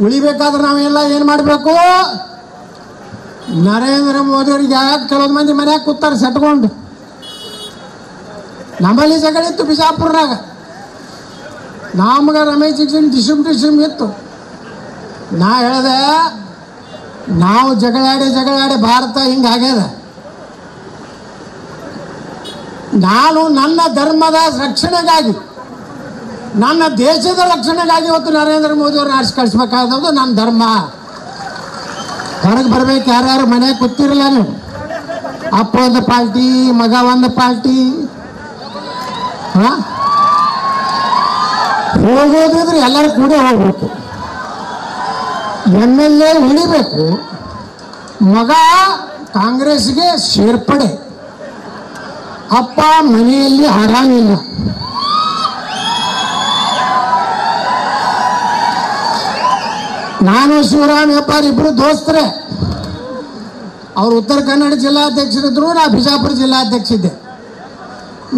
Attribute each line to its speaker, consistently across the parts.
Speaker 1: ಉಳಿಬೇಕಾದ್ರೆ ನಾವೆಲ್ಲ ಏನು ಮಾಡಬೇಕು? ನರೇಂದ್ರ ಮೋದಿಯವರಿಗೆ ಕೆಲವೊಂದು ಮಂದಿ ಮನ್ಯಾಗ ಕೂತಾರೆ ಸೆಟ್ಕೊಂಡು. ನಮ್ಮಲ್ಲಿ ಜಗಳಿತ್ತು ಬಿಜಾಪುರನಾಗ, ನಮ್ಗೆ ರಮೇಶ್ ಡಿಸಿಮ್ ಇತ್ತು. ನಾ ಹೇಳಿದೆ, ನಾವು ಜಗಳಾಡಿ ಭಾರತ ಹಿಂಗಾಗ್ಯದ. ನಾನು ನನ್ನ ಧರ್ಮದ ರಕ್ಷಣೆಗಾಗಿ, ನನ್ನ ದೇಶದ ರಕ್ಷಣೆಗಾಗಿ ಇವತ್ತು ನರೇಂದ್ರ ಮೋದಿಯವ್ರನ್ನ ಆರಿಸಿ ಕಳಿಸ್ಬೇಕಾದದ್ದು ನನ್ನ ಧರ್ಮ. ಹೊರಗೆ ಬರ್ಬೇಕು, ಯಾರ್ಯಾರು ಮನೆಯಾಗ ಕೂತಿರಲ್ಲ ನೀವು. ಅಪ್ಪ ಒಂದು ಪಾರ್ಟಿ, ಮಗ ಒಂದು ಪಾರ್ಟಿ. ಹೋಗೋದಿದ್ರೆ ಎಲ್ಲರೂ ಕೂಡ ಹೋಗ್ಬೇಕು. MLA ಉಳಿಬೇಕು, ಮಗ ಕಾಂಗ್ರೆಸ್ಗೆ ಸೇರ್ಪಡೆ, ಅಪ್ಪ ಮನೆಯಲ್ಲಿ ಆರಾಮಿಲ್ಲ. ನಾನು ಶಿವರಾಮ್ ಹೆಬ್ಬಾರ್ ಇಬ್ಬರು ದೋಸ್ತರೇ. ಅವರು ಉತ್ತರ ಕನ್ನಡ ಜಿಲ್ಲಾಧ್ಯಕ್ಷರಿದ್ರು, ನಾ ಬಿಜಾಪುರ ಜಿಲ್ಲಾಧ್ಯಕ್ಷ ಇದ್ದೆ.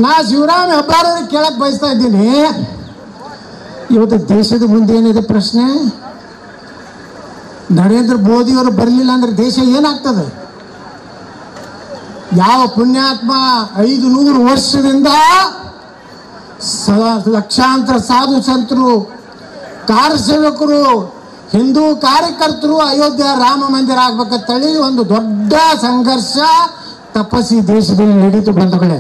Speaker 1: ನಾ ಶಿವರಾಮ್ ಹೆಬ್ಬಾರ್ ಅವ್ರಿಗೆ ಕೇಳಕ್ಕೆ ಬಯಸ್ತಾ ಇದ್ದೀನಿ, ಇವತ್ತು ದೇಶದ ಮುಂದೆ ಏನಿದೆ ಪ್ರಶ್ನೆ? ನರೇಂದ್ರ ಮೋದಿಯವರು ಬರಲಿಲ್ಲ ಅಂದ್ರೆ ದೇಶ ಏನಾಗ್ತದೆ? ಯಾವ ಪುಣ್ಯಾತ್ಮ 500 ವರ್ಷದಿಂದ ಲಕ್ಷಾಂತರ ಸಾಧು ಸಂತರು, ಕಾರ್ಯಸೇವಕರು, ಹಿಂದೂ ಕಾರ್ಯಕರ್ತರು ಅಯೋಧ್ಯ ರಾಮ ಮಂದಿರ ಆಗ್ಬೇಕಂತೇಳಿ ಒಂದು ದೊಡ್ಡ ಸಂಘರ್ಷ ತಪಸ್ಸಿ ದೇಶದಲ್ಲಿ ನಡೀತು ಬಂಧುಗಳೇ.